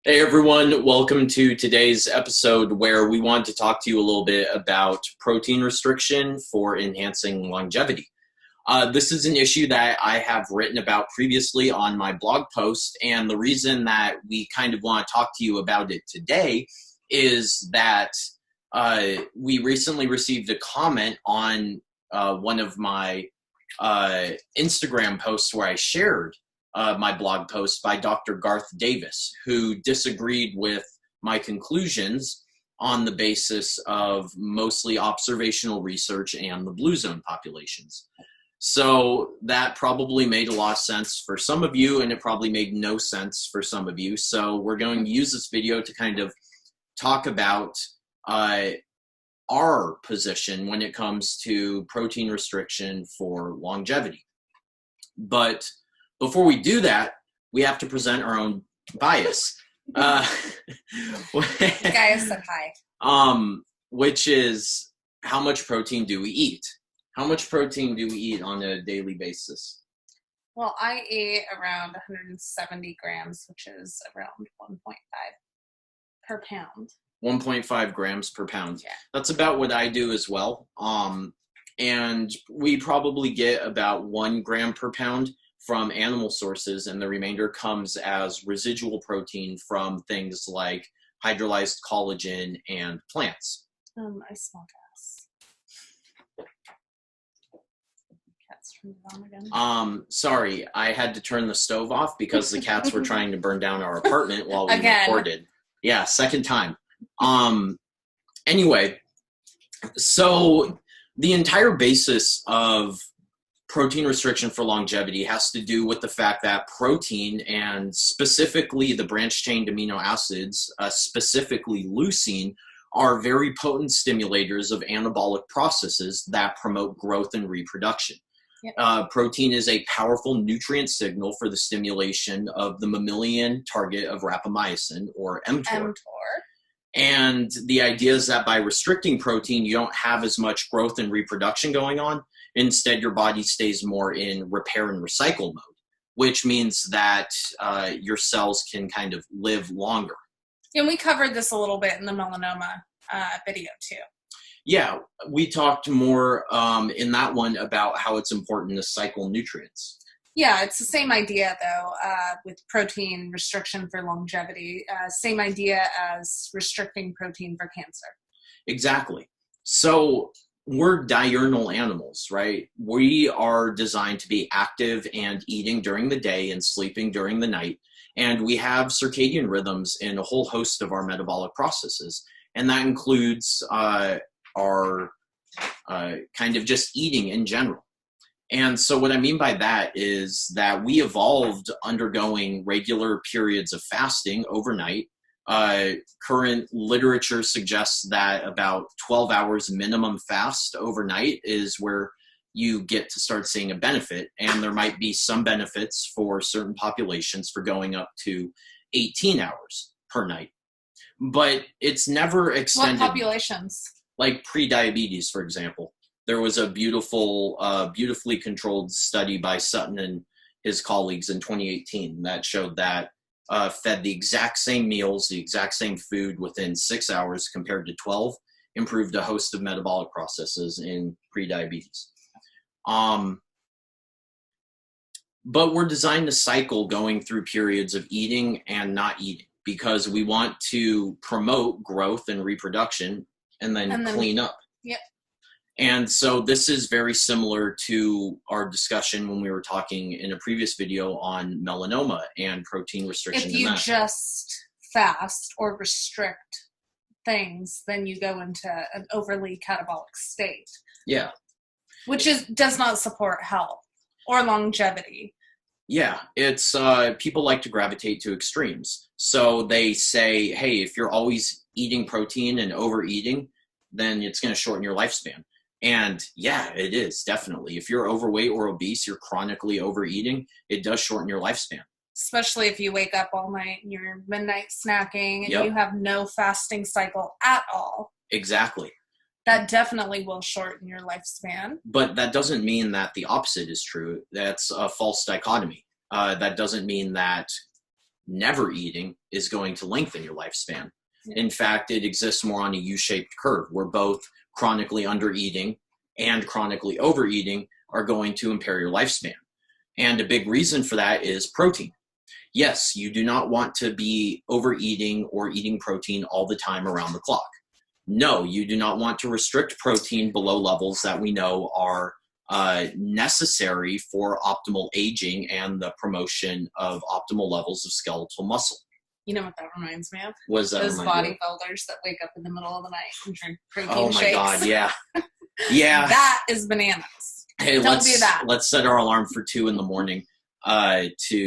Hey everyone, welcome to today's episode where we want to talk to you a little bit about protein restriction for enhancing longevity. This is an issue that I have written about previously on my blog post, and the reason that we kind of want to talk to you about it today is that we recently received a comment on one of my Instagram posts where I shared my blog post by Dr. Garth Davis, who disagreed with my conclusions on the basis of mostly observational research and the blue zone populations. So that probably made a lot of sense for some of you, and it probably made no sense for some of you. So we're going to use this video to kind of talk about our position when it comes to protein restriction for longevity. But before we do that, we have to present our own bias. Guy said hi. Which is, how much protein do we eat? How much protein do we eat on a daily basis? Well, I eat around 170 grams, which is around 1.5 per pound. 1.5 grams per pound. Yeah. That's about what I do as well. And we probably get about 1 gram per pound from animal sources, and the remainder comes as residual protein from things like hydrolyzed collagen and plants. I smell gas. Cats turned it on again. Sorry, I had to turn the stove off because the cats were trying to burn down our apartment while we Again. recorded. Yeah, second time. Anyway, so the entire basis of protein restriction for longevity has to do with the fact that protein, and specifically the branched-chain amino acids, specifically leucine, are very potent stimulators of anabolic processes that promote growth and reproduction. Yep. Protein is a powerful nutrient signal for the stimulation of the mammalian target of rapamycin, or mTOR. And the idea is that by restricting protein, you don't have as much growth and reproduction going on. Instead, your body stays more in repair and recycle mode, which means that your cells can kind of live longer. And we covered this a little bit in the melanoma video too. Yeah, we talked more in that one about how it's important to cycle nutrients. Yeah, it's the same idea, though, with protein restriction for longevity. Same idea as restricting protein for cancer. Exactly. So we're diurnal animals, right? We are designed to be active and eating during the day and sleeping during the night. And we have circadian rhythms in a whole host of our metabolic processes. And that includes our kind of just eating in general. And so what I mean by that is that we evolved undergoing regular periods of fasting overnight. Current literature suggests that about 12 hours minimum fast overnight is where you get to start seeing a benefit. And there might be some benefits for certain populations for going up to 18 hours per night. But it's never extended. What populations? Like pre-diabetes, for example. There was a beautifully controlled study by Sutton and his colleagues in 2018 that showed that fed the exact same meals, the exact same food within 6 hours compared to 12, improved a host of metabolic processes in pre-diabetes. But we're designed to cycle going through periods of eating and not eating because we want to promote growth and reproduction and then clean up. Yep. And so this is very similar to our discussion when we were talking in a previous video on melanoma and protein restriction. If you just fast or restrict things, then you go into an overly catabolic state. Yeah. Which does not support health or longevity. Yeah, it's people like to gravitate to extremes. So they say, hey, if you're always eating protein and overeating, then it's going to shorten your lifespan. And yeah, it is, definitely. If you're overweight or obese, you're chronically overeating, it does shorten your lifespan. Especially if you wake up all night and you're midnight snacking and Yep. you have no fasting cycle at all. Exactly. That definitely will shorten your lifespan. But that doesn't mean that the opposite is true. That's a false dichotomy. That doesn't mean that never eating is going to lengthen your lifespan. In fact, it exists more on a U-shaped curve where both chronically undereating and chronically overeating are going to impair your lifespan. And a big reason for that is protein. Yes, you do not want to be overeating or eating protein all the time around the clock. No, you do not want to restrict protein below levels that we know are necessary for optimal aging and the promotion of optimal levels of skeletal muscle. You know what that reminds me of? What does that Those remind you of? bodybuilders that wake up in the middle of the night and drink protein Oh my shakes. God, yeah. Yeah. That is bananas. Hey, Don't do that. Let's set our alarm for 2 a.m.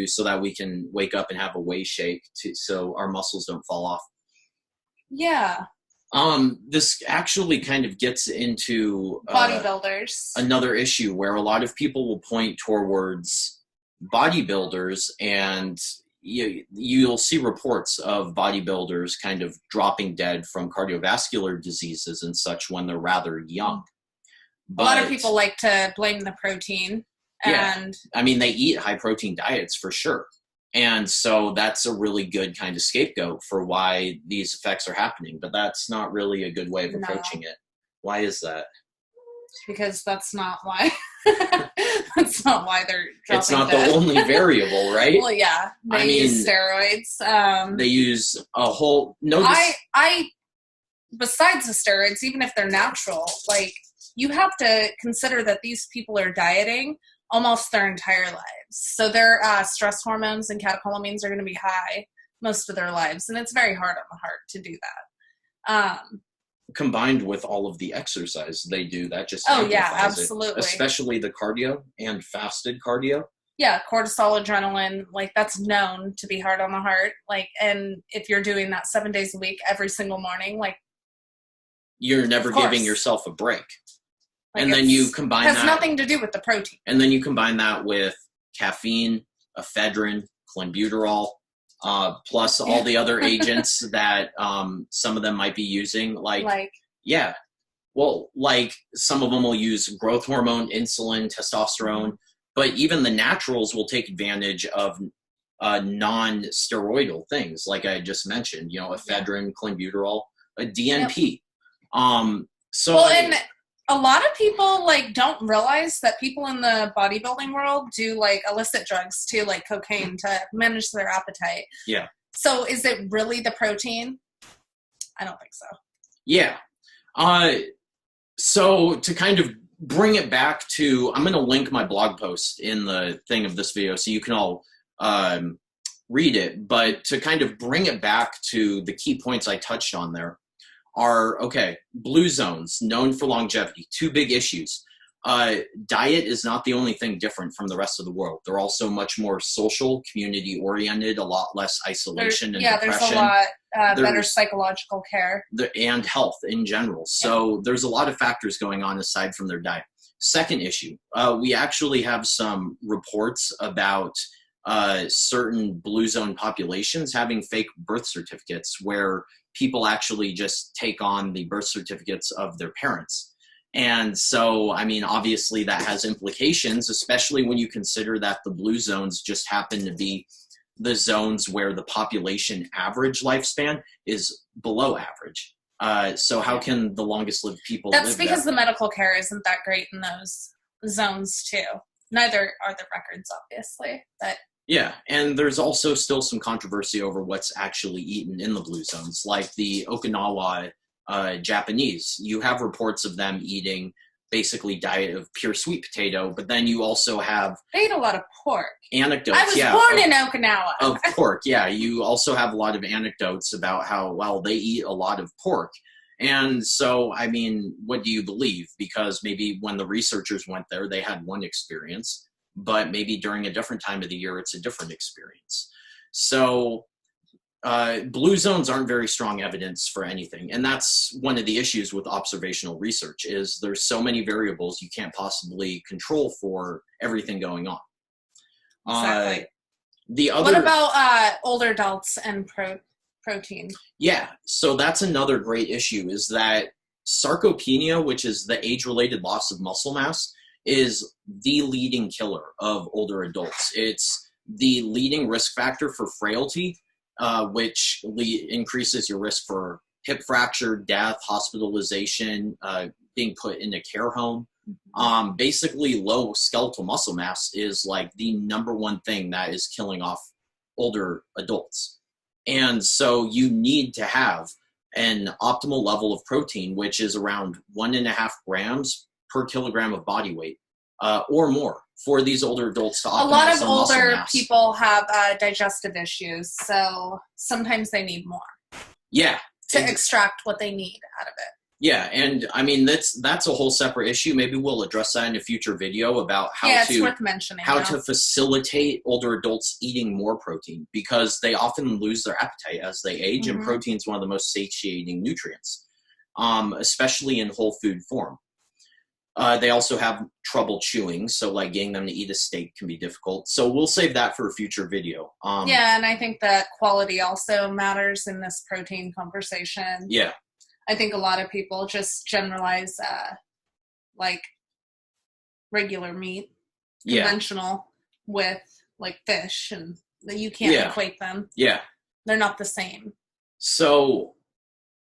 So that we can wake up and have a whey shake so our muscles don't fall off. Yeah. This actually kind of gets into bodybuilders. Another issue where a lot of people will point towards bodybuilders, and you'll see reports of bodybuilders kind of dropping dead from cardiovascular diseases and such when they're rather young. But, a lot of people like to blame the protein. And I mean, they eat high protein diets for sure. And so that's a really good kind of scapegoat for why these effects are happening. But that's not really a good way of approaching it. Why is that? Because that's not why. That's not why they're dropping It's not dead. the only variable, right? Well, yeah. They use steroids. They use a whole... Besides the steroids, even if they're natural, like, you have to consider that these people are dieting almost their entire lives. So their stress hormones and catecholamines are going to be high most of their lives. And it's very hard on the heart to do that. Combined with all of the exercise they do, that just absolutely. Especially the cardio and fasted cardio. Yeah, cortisol, adrenaline, like, that's known to be hard on the heart. Like, and if you're doing that 7 days a week, every single morning, like, you're never giving yourself a break. Like, and then you combine that. It has nothing to do with the protein. And then you combine that with caffeine, ephedrine, clenbuterol, plus all the other agents that some of them might be using. Like some of them will use growth hormone, insulin, testosterone, but even the naturals will take advantage of non-steroidal things, like I just mentioned, ephedrine, clenbuterol, DNP. And a lot of people don't realize that people in the bodybuilding world do illicit drugs too, like cocaine, to manage their appetite. Yeah. So is it really the protein? I don't think so. Yeah. So to kind of bring it back to, I'm going to link my blog post in the thing of this video so you can all read it. But to kind of bring it back to the key points I touched on there, are, blue zones, known for longevity, 2 big issues. Diet is not the only thing different from the rest of the world. They're also much more social, community-oriented, a lot less isolation and depression. There's a lot better psychological care. And health in general. So there's a lot of factors going on aside from their diet. Second issue, we actually have some reports about certain blue zone populations having fake birth certificates where people actually just take on the birth certificates of their parents. And so, I mean, obviously that has implications, especially when you consider that the blue zones just happen to be the zones where the population average lifespan is below average. So how can the longest lived people live That's because the medical care isn't that great in those zones too. Neither are the records, obviously, but yeah, and there's also still some controversy over what's actually eaten in the blue zones, like the Okinawa Japanese. You have reports of them eating basically diet of pure sweet potato, but then you also have... They eat a lot of pork. Anecdotes, I was born in Okinawa. Of pork, yeah. You also have a lot of anecdotes about how, well, they eat a lot of pork. And so, I mean, what do you believe? Because maybe when the researchers went there, they had one experience, but maybe during a different time of the year, it's a different experience. So blue zones aren't very strong evidence for anything. And that's one of the issues with observational research is there's so many variables you can't possibly control for everything going on. Exactly. What about older adults and protein? Yeah, so that's another great issue is that sarcopenia, which is the age-related loss of muscle mass, is the leading killer of older adults. It's the leading risk factor for frailty, which increases your risk for hip fracture, death, hospitalization, being put in a care home. Basically, low skeletal muscle mass is like the #1 thing that is killing off older adults. And so you need to have an optimal level of protein, which is around 1.5 grams per kilogram of body weight, or more, for these older adults to optimize. A lot of older mass. people have digestive issues, so sometimes they need more. Yeah. To extract what they need out of it. Yeah, and I mean that's a whole separate issue. Maybe we'll address that in a future video about how it's worth mentioning. To facilitate older adults eating more protein, because they often lose their appetite as they age, and protein is one of the most satiating nutrients, especially in whole food form. They also have trouble chewing, so like getting them to eat a steak can be difficult. So we'll save that for a future video. Yeah, and I think that quality also matters in this protein conversation. Yeah. I think a lot of people just generalize like regular meat, conventional, with like fish, and you can't equate them. Yeah. They're not the same. So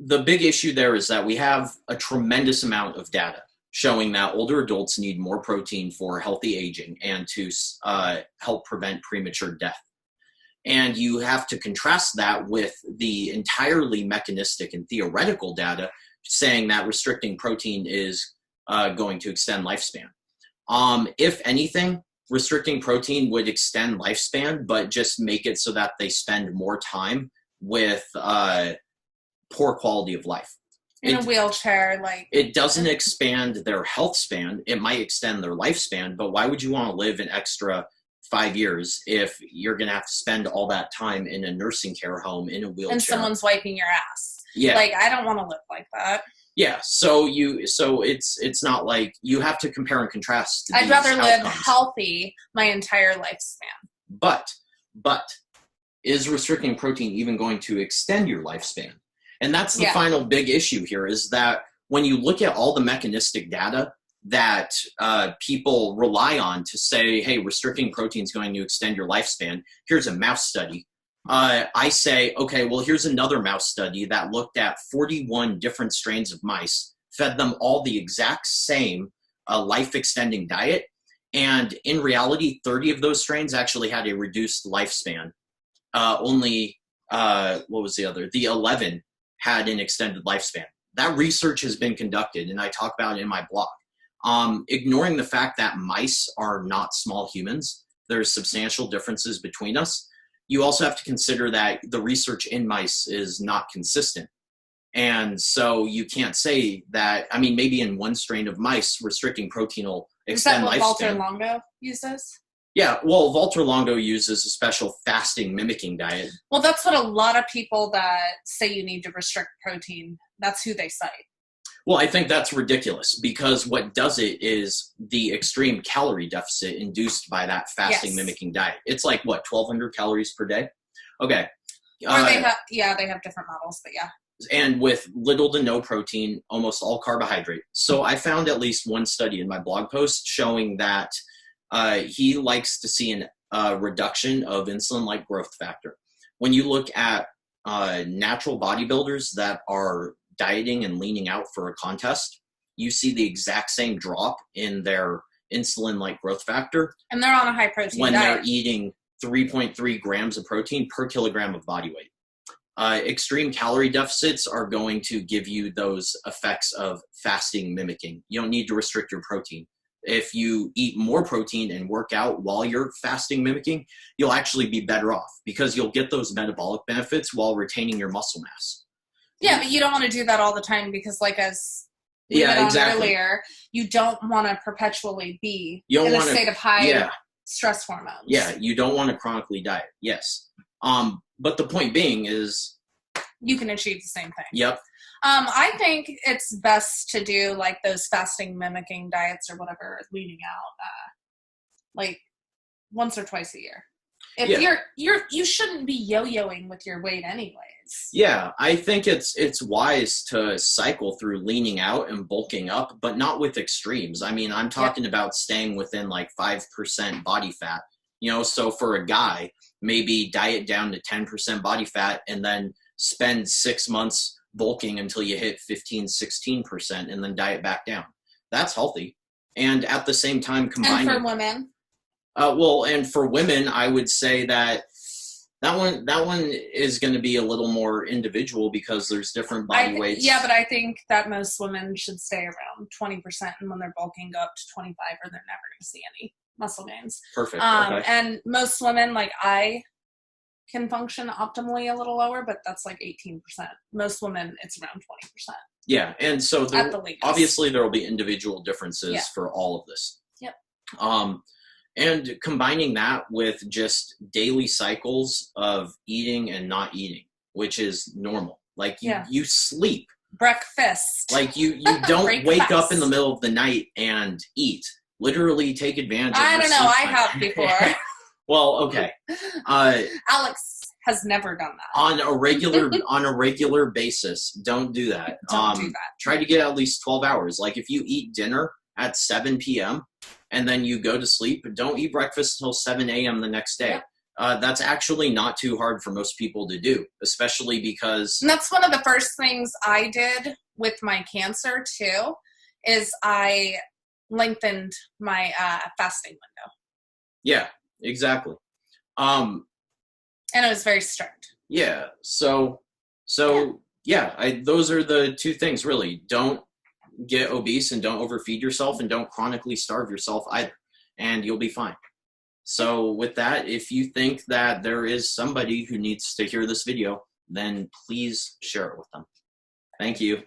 the big issue there is that we have a tremendous amount of data showing that older adults need more protein for healthy aging and to help prevent premature death. And you have to contrast that with the entirely mechanistic and theoretical data saying that restricting protein is going to extend lifespan. If anything, restricting protein would extend lifespan, but just make it so that they spend more time with poor quality of life. In a wheelchair, like... It doesn't expand their health span. It might extend their lifespan, but why would you want to live an extra 5 years if you're going to have to spend all that time in a nursing care home in a wheelchair? And someone's wiping your ass. Yeah. Like, I don't want to live like that. Yeah, so it's not like you have to compare and contrast. I'd rather live healthy my entire lifespan. But is restricting protein even going to extend your lifespan? And that's the final big issue here, is that when you look at all the mechanistic data that people rely on to say, hey, restricting protein is going to extend your lifespan, here's a mouse study. I say, okay, well, here's another mouse study that looked at 41 different strains of mice, fed them all the exact same life-extending diet, and in reality, 30 of those strains actually had a reduced lifespan. Only, what was the other? The 11 had an extended lifespan. That research has been conducted, and I talk about it in my blog. Ignoring the fact that mice are not small humans, there's substantial differences between us. You also have to consider that the research in mice is not consistent. And so you can't say that, I mean, maybe in one strain of mice, restricting protein will extend lifespan. Is that what 𝘰𝘺𝘺𝑗𝑠𝑠 uses? Yeah, well, 𝘮𝘺𝘺𝑗𝑠𝑠 uses a special fasting mimicking diet. Well, that's what a lot of people that say you need to restrict protein, that's who they cite. Well, I think that's ridiculous, because what does it is the extreme calorie deficit induced by that fasting mimicking diet. It's like, what, 1,200 calories per day? Okay. Or they have different models, but yeah. And with little to no protein, almost all carbohydrate. So I found at least one study in my blog post showing that he likes to see a reduction of insulin-like growth factor. When you look at natural bodybuilders that are dieting and leaning out for a contest, you see the exact same drop in their insulin-like growth factor. And they're on a high protein when diet. They're eating 3.3 grams of protein per kilogram of body weight. Extreme calorie deficits are going to give you those effects of fasting mimicking. You don't need to restrict your protein. If you eat more protein and work out while you're fasting mimicking, you'll actually be better off, because you'll get those metabolic benefits while retaining your muscle mass. Yeah, but you don't want to do that all the time, because like as we went on earlier, you don't want to perpetually be in a state of high stress hormones. Yeah, you don't want to chronically diet. Yes. But the point being is you can achieve the same thing. Yep. I think it's best to do like those fasting mimicking diets or whatever, leaning out, like once or twice a year. If you shouldn't be yo-yoing with your weight anyways. Yeah, I think it's wise to cycle through leaning out and bulking up, but not with extremes. I mean, I'm talking about staying within like 5% body fat You know, so for a guy, maybe diet down to 10% body fat and then spend 6 months bulking until you hit 15, 16% and then diet back down. That's healthy. And at the same time, combining. And for women? Well, and for women, I would say that one is going to be a little more individual because there's different body weights. Yeah, but I think that most women should stay around 20%, and when they're bulking, go up to 25, or they're never going to see any muscle gains. Perfect. Okay. And most women, like I, can function optimally a little lower, but that's like 18%. Most women, it's around 20%. Yeah, and so At the latest. Obviously there will be individual differences for all of this. Yep. And combining that with just daily cycles of eating and not eating, which is normal. Like you sleep. Breakfast. Like you don't wake up in the middle of the night and eat. Literally take advantage of I don't know. I have before. Well, okay. Alex has never done that. On a regular basis, don't do that. Don't do that. Try to get at least 12 hours. Like if you eat dinner at 7 p.m. and then you go to sleep, don't eat breakfast until 7 a.m. the next day. Yep. That's actually not too hard for most people to do, especially because... And that's one of the first things I did with my cancer, too, is I lengthened my fasting window. Yeah, exactly. And it was very strict. Yeah, so those are the two things, really. Don't get obese and don't overfeed yourself and don't chronically starve yourself either, and you'll be fine. So with that, if you think that there is somebody who needs to hear this video, then please share it with them. Thank you.